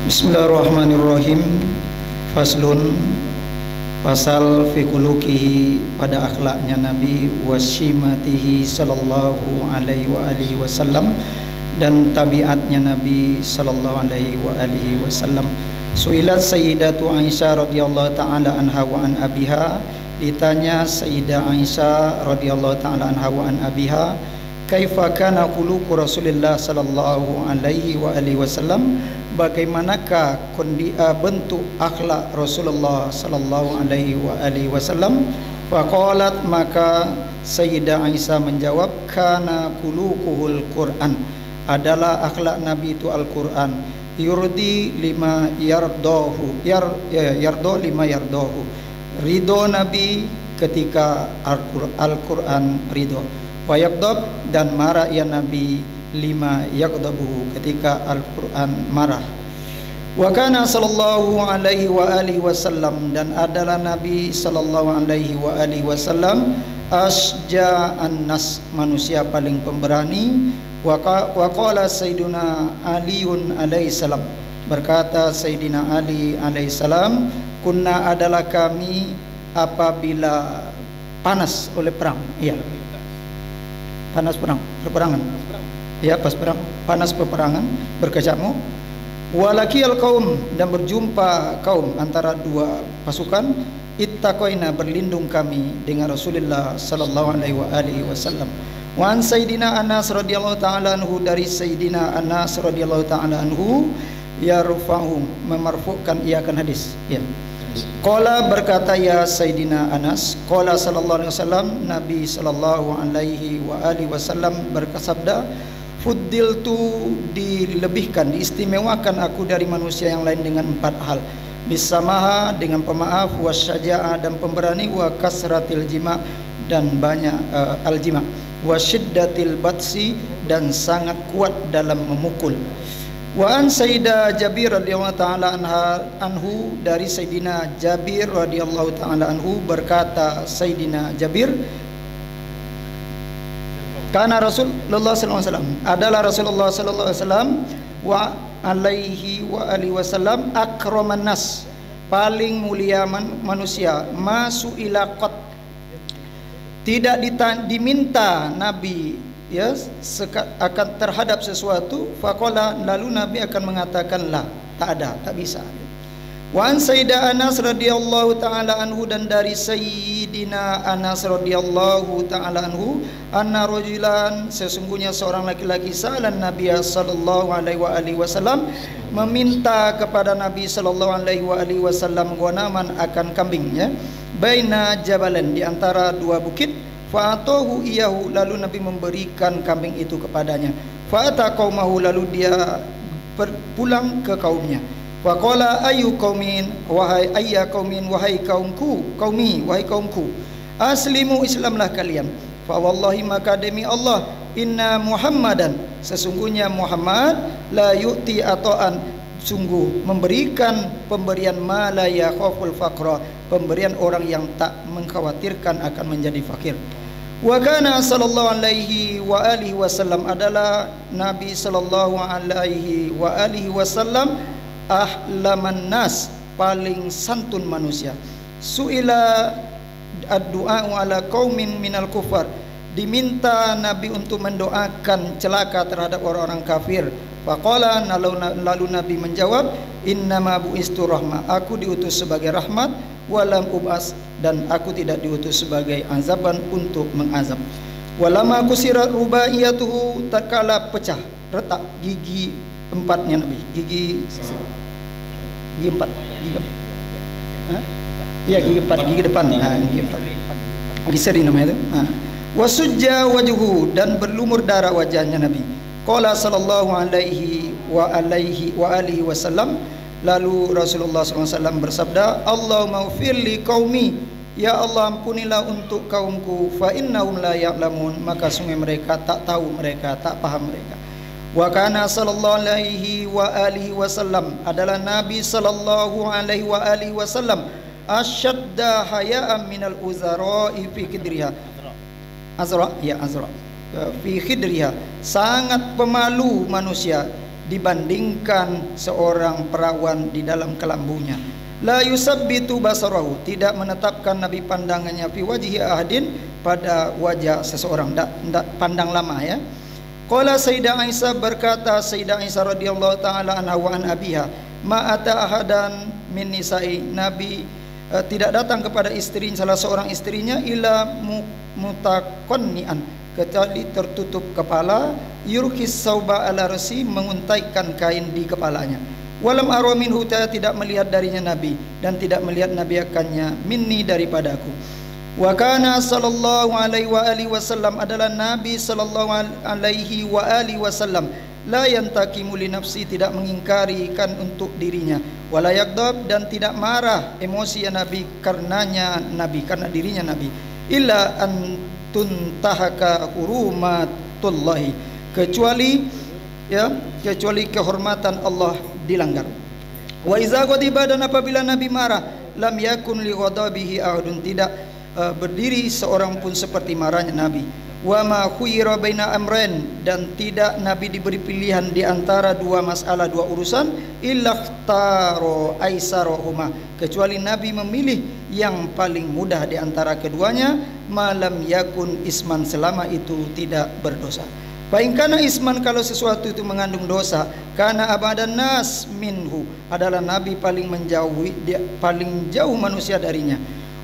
Bismillahirrahmanirrahim. Faslun, pasal fi khuluqihi, pada akhlaknya Nabi, wasimatihi sallallahu alaihi wa alihi wasallam, dan tabiatnya Nabi sallallahu alaihi wa alihi wasallam. Suilat Sayyidatu Aisyah radhiyallahu taala anha wa an abiha, ditanya Sayyidah Aisyah radhiyallahu taala anha wa an abiha, kaifa kana khuluqu Rasulillah sallallahu alaihi wa alihi wasallam, bagaimanakah bentuk akhlak Rasulullah sallallahu alaihi wa alihi wasallam. Faqalat, maka Sayyidah Aisyah menjawab, kana khuluquhul Quran, adalah akhlak Nabi itu Al-Quran. Yurdi lima yardahu, yardo lima yardahu, ridho Nabi ketika Al-Quran ridho. Wa yaghdab, dan marah ya Nabi lima yaghdabuhu, ketika Al-Quran marah. Wa kana sallallahu alaihi wa alihi wasallam, dan adalah Nabi sallallahu alaihi wa alihi wasallam asja'an nas, manusia paling pemberani. Wa qala Sayyiduna Aliun alaihi salam, berkata Sayyidina Ali alaihi salam, kunna, adalah kami apabila panas oleh perang, iya, panas perang, peperangan, ya, pas perang, panas peperangan, berkecamuk. Walakiyal kaum, dan berjumpa kaum antara dua pasukan. Ittaqaina, berlindung kami dengan Rasulullah sallallahu alaihi wasallam. Wa an Sayyidina Anas radhiyallahu taala anhu, dari Sayyidina Anas radhiyallahu taala anhu, yarfa'u, memarfu'kan ia akan hadis, ya. Qala, berkata ya Sayyidina Anas, qala sallallahu alaihi wasallam, Nabi sallallahu alaihi wa alihi wasallam berkasabda, fuddiltu, dilebihkan, diistimewakan aku dari manusia yang lain dengan 4 hal. Bisamaha, dengan pemaaf, wasyaja'ah, dan pemberani, wa kasratil jima', dan banyak al-jima', wa syiddatil batsi, dan sangat kuat dalam memukul. Wa an Sayyidah Jabir radhiyallahu taala anhu, dari Sayyidina Jabir radhiyallahu taala anhu, berkata Sayyidina Jabir, karena Rasulullah sallallahu alaihi wasallam, adalah Rasulullah sallallahu alaihi wasallam, wa alaihi wa alihi wasallam, akraman nas, paling mulia manusia, masu ila qat, tidak diminta Nabi, ya, akan terhadap sesuatu. Faqala, lalu Nabi akan mengatakan la, tak ada, tak bisa. Wa an Sayyidah Anas radhiyallahu taala anhu, dan dari Sayyidina Anas radhiyallahu taala anhu, anna rajulan, sesungguhnya seorang laki-laki, sa'alan Nabi sallallahu alaihi wasallam, meminta kepada Nabi sallallahu alaihi wasallam, ghanaman, akan kambingnya, baina jabalan, di antara 2 bukit. Fa'atahu iyahu, lalu Nabi memberikan kambing itu kepadanya. Fa'ata qaumahu, lalu dia pulang ke kaumnya. Faqala ayu qaumin, wahai ayya qaumin, wahai kaumku, qaumi, wahai kaumku, aslimu, islamlah kalian. Fa wallahi, maka demi Allah, inna Muhammadan, sesungguhnya Muhammad, la yu'ti ata'an, sungguh memberikan pemberian ma la yakhaful faqra, pemberian orang yang tak mengkhawatirkan akan menjadi fakir. Wa kana sallallahu alaihi wa alihi wasallam, adalah Nabi sallallahu alaihi wa alihi wasallam, ahlaman nas, paling santun manusia. Suila ad-du'a ala qaumin minal kufar, diminta Nabi untuk mendoakan celaka terhadap orang-orang kafir. Faqala, lalu Nabi menjawab, innama bu'istu rahmah, aku diutus sebagai rahmat, walam ubas, dan aku tidak diutus sebagai azaban, untuk mengazab. Walama kusirat rubaiyatuhu, tatkala pecah, retak gigi 4-nya Nabi, gigi 4, iya, gigi 4, gigi depan, gigi 4, gigi seri namanya itu. Wasujja wajuhu, dan berlumur darah wajahnya Nabi. Qala sallallahu alaihi wa alihi wasallam, lalu Rasulullah SAW bersabda, Allahumma ufir li qaumi, ya Allah, ampunilah untuk kaumku, fa innahum la ya'lamun, maka sungguh mereka tak tahu, mereka tak paham mereka. Wa kana sallallahu alaihi wa alihi wasallam, adalah Nabi sallallahu alaihi wa alihi wasallam, asyadda haya'an minal uzara'i fi khidriha, azra, ya, azra, fi khidriha, sangat pemalu manusia dibandingkan seorang perawan di dalam kelambunya. La yusabbitu basarahu, tidak menetapkan Nabi pandangannya fi wajhi ahadin, pada wajah seseorang, ndak pandang lama ya. Qala Sayyidah Aisyah, berkata Sayyidah Aisyah radhiyallahu taala anha wa an abiha, ma ata ahadan min nisa'i, Nabi tidak datang kepada istri salah seorang istrinya illa mutaqannian, kecuali tertutup kepala, yurkis sauba ala rasi, menguntaikan kain di kepalanya. Walam ara minhu, tidak melihat darinya Nabi, dan tidak melihat Nabi akannya minni, daripadaku. Wa kana sallallahu alaihi wa alihi wasallam, adalah Nabi sallallahu alaihi wa alihi wasallam, la yantakimu li nafsi, tidak mengingkarikan untuk dirinya, wala yaghdab, dan tidak marah emosi ya Nabi karenanya Nabi, karena dirinya Nabi, illa an tuntahaka hurumatullahi, kecuali kehormatan Allah dilanggar. Wa iza ghadiba, dan apabila Nabi marah, lam yakun li ghadabihi ahadun, tidak berdiri seorang pun seperti marahnya Nabi. Wa ma khuyira baina amrain, dan tidak Nabi diberi pilihan di antara dua masalah, dua urusan, illa ikhtaro aisarahuma, kecuali Nabi memilih yang paling mudah di antara keduanya, malam yakun isman, selama itu tidak berdosa. Baikana isman, kalau sesuatu itu mengandung dosa, karena abadan nas minhu, adalah Nabi paling menjauhi, dia paling jauh manusia darinya.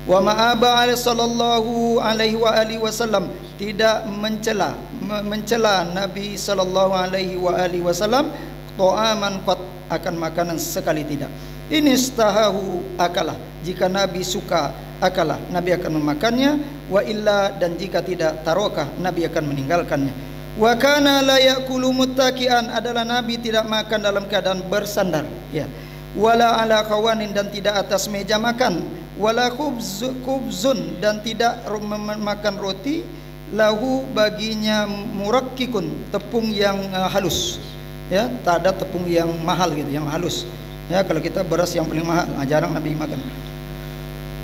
Wa ma'aba sallallahu alaihi wa alihi wasallam, tidak mencela Nabi sallallahu alaihi wa alihi wasallam ta'aman qat, akan makanan sekali tidak. Ini istahahu akalah, jika Nabi suka akalah, Nabi akan memakannya, wa illa, dan jika tidak tarokah, Nabi akan meninggalkannya. Wa kana la ya'kulu muttaki'an, adalah Nabi tidak makan dalam keadaan bersandar ya. Wala ala qawanin, dan tidak atas meja makan. Wala khubzun, dan tidak makan roti, lahu baginya murakkikun, tepung yang halus ya, tak ada tepung yang mahal gitu, yang halus ya. Kalau kita beras yang paling mahal, jarang Nabi makan.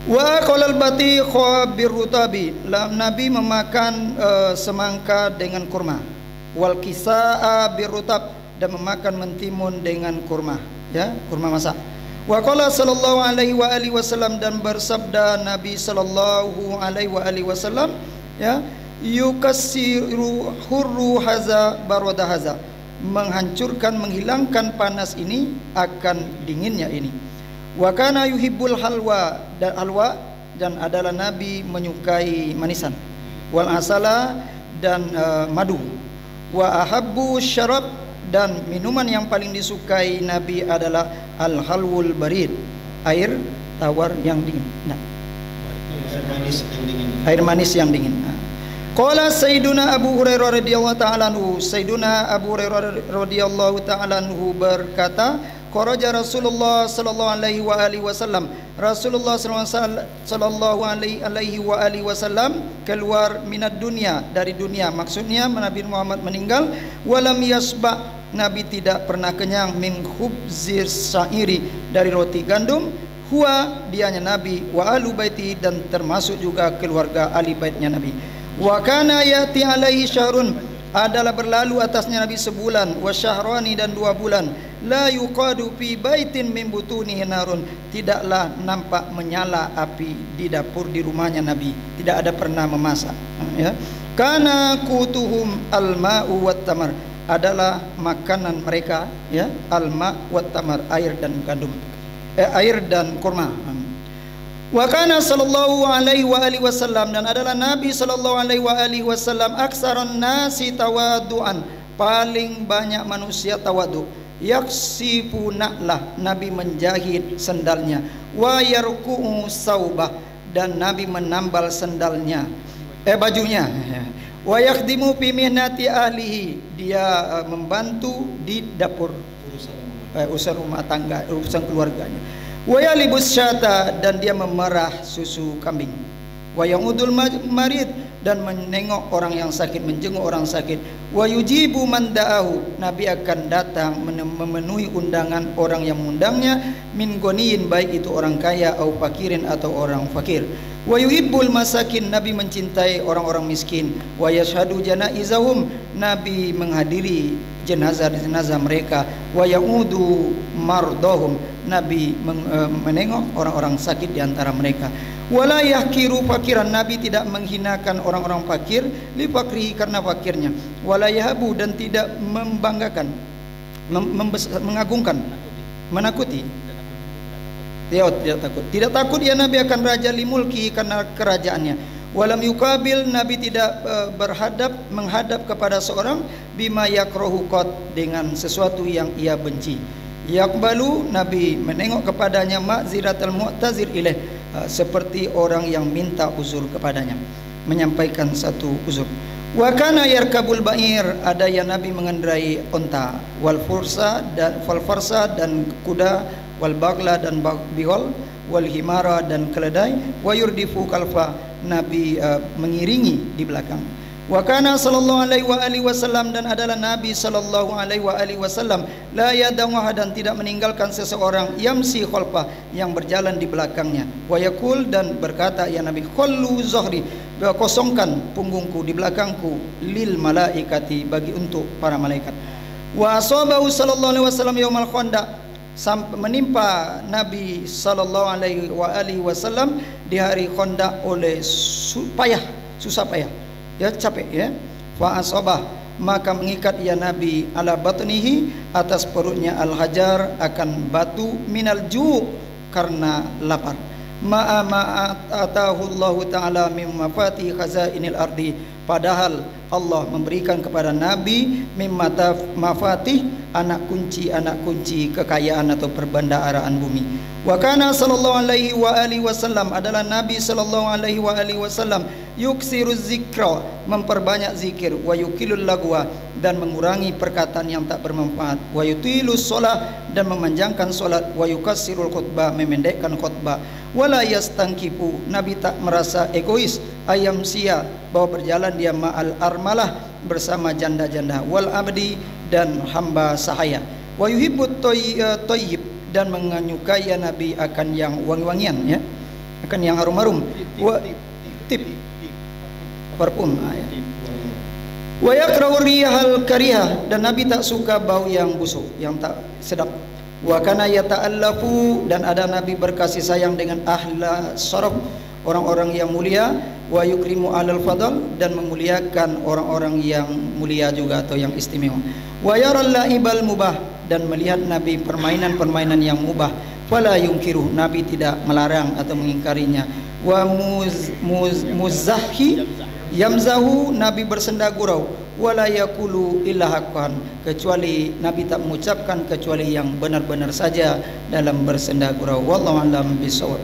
Wa qalal batikha birrutabi, Nabi memakan semangka dengan kurma. Wal kisaa birrutab, dan memakan mentimun dengan kurma ya, kurma masak. Wa qala sallallahu alaihi wa alihi wasallam, dan bersabda Nabi sallallahu alaihi wa alihi wasallam ya, yukassiru hurru haza barada haza, menghancurkan, menghilangkan panas ini akan dinginnya ini. Wa kana yuhibbul halwa, dan adalah Nabi menyukai manisan. Wal asala, dan madu. Wa ahabbu syarab, dan minuman yang paling disukai Nabi adalah al-halwul barid, air tawar yang dingin. Nah, air manis yang dingin. Qala Sayyiduna Abu Hurairah radhiyallahu ta'ala anhu, Sayyiduna Abu Hurairah radhiyallahu ta'ala anhu berkata, kharaja Rasulullah sallallahu alaihi wa alihi wasallam, Rasulullah sallallahu alaihi wa alihi wasallam keluar minad dunia, dari dunia, maksudnya Nabi Muhammad meninggal. Walam yasba, Nabi tidak pernah kenyang, min khubzir syairi, dari roti gandum, huwa, dianya Nabi, wa alu baiti, dan termasuk juga keluarga ahli baitnya Nabi. Wa kana yati alaihi syahrun, adalah berlalu atasnya Nabi sebulan, wa syahrani, dan 2 bulan, la yuqadu fi baitin min butunihi narun, tidaklah nampak menyala api di dapur di rumahnya Nabi, tidak ada pernah memasak ya. Kana kutuhum al-ma'u wat tamar, adalah makanan mereka ya, al-ma' wat tamar, air dan gandum, air dan kurma. Wa kana sallallahu alaihi wa alihi wasallam, dan adalah Nabi sallallahu alaihi wa alihi wasallam aksarun nasi tawadu'an, paling banyak manusia tawadu. Yaksifu na'lah, Nabi menjahit sendalnya. Wa yarku'u saubah, dan Nabi menambal sendalnya, bajunya. Wa yakhdimu fi mihnati ahlihi, dia membantu di dapur, urusan rumah tangga, urusan keluarganya. Wa yalibus syata, dan dia memerah susu kambing. Wa ya'udul marid, dan menengok orang yang sakit, menjenguk orang sakit. Wa yujibu man da'ahu, Nabi akan datang memenuhi undangan orang yang mengundangnya, min goniyin, baik itu orang kaya, atau fakirin, atau orang fakir. Wa yuhibbul masakin, Nabi mencintai orang-orang miskin. Wa yashhadu janaizahum, Nabi menghadiri jenazah-jenazah mereka. Wa yaudu mardahum, Nabi menengok orang-orang sakit di antara mereka. Wala yahkiru fakiran, Nabi tidak menghinakan orang-orang fakir li fakrihi, karena fakirnya. Wala yahabu, dan tidak membanggakan, mengagungkan, menakuti. Tidak takut. Tidak takut ya Nabi akan raja limulki, karena kerajaannya. Walam yukabil, Nabi tidak menghadap kepada seorang bima yakrohu qat, dengan sesuatu yang ia benci. Yakbalu, Nabi menengok kepadanya ma'ziratal mu'tazir ilaih, seperti orang yang minta uzur kepadanya, menyampaikan satu uzur. Wa kana yarkabul ba'ir, ada yang Nabi mengendarai unta, wal farsa dan kuda, wal bagla dan bihol, wal himara dan keledai, wa yurdifu kalfa, Nabi mengiringi di belakang. Wa kana sallallahu alaihi wasallam, dan adalah Nabi sallallahu alaihi wasallam la yad'u ahadan, tidak meninggalkan seseorang yamsi khalfah, yang berjalan di belakangnya. Wa yaqul, dan berkata ya Nabi, khallu zahri, kosongkan punggungku di belakangku, lil malaikati, bagi untuk para malaikat. Wa asabahu sallallahu alaihi wasallam yaumal khandaq, menimpa Nabi sallallahu alaihi wasallam di hari Khandaq oleh susah payah, ya capek ya. Fa asabah, maka mengikat ya Nabi ala batnihi, atas perutnya al-hajar, akan batu, minal ju', karena lapar. Ma'a atahu Allah Ta'ala min mafatih khazainil ardi, padahal Allah memberikan kepada Nabi mimma mafatih, anak kunci kekayaan atau perbendaharaan bumi. Wa kana sallallahu alaihi wasallam, adalah Nabi sallallahu alaihi wasallam yuksiru zikra, memperbanyak zikir, wa yukilul lagwa, dan mengurangi perkataan yang tak bermanfaat, wa yutilus shalah, dan memanjangkan salat, wa yukassirul khutbah, memendekkan khutbah. Wala yastankifu, Nabi tak merasa egois, ayam sia, bahwa berjalan dia ma'al armalah, bersama janda-janda, wal abdi, dan hamba sahaya. Wa yuhibbut thayyib, dan menyukai ya Nabi akan yang wangi-wangian, ya, akan yang harum-harum. Wa tip parfum, ya. Wa yakrahu rihal karihah, dan Nabi tak suka bau yang busuk, yang tak sedap. Wa kana yata'allafu, dan ada Nabi berkasih sayang dengan ahla syaraf, orang-orang yang mulia. Wa yukrimu ahlal fadl, dan memuliakan orang-orang yang mulia juga atau yang istimewa. Wa yaral laibal mubah, dan melihat Nabi permainan-permainan yang mubah. Fala yungkiru, Nabi tidak melarang atau mengingkarinya. Wa muzahhi yamzahu, Nabi bersenda gurau. Wala yaqulu illa haqqan, kecuali Nabi tak mengucapkan kecuali yang benar-benar saja dalam bersenda gurau. Wallahu a'lam bishawab.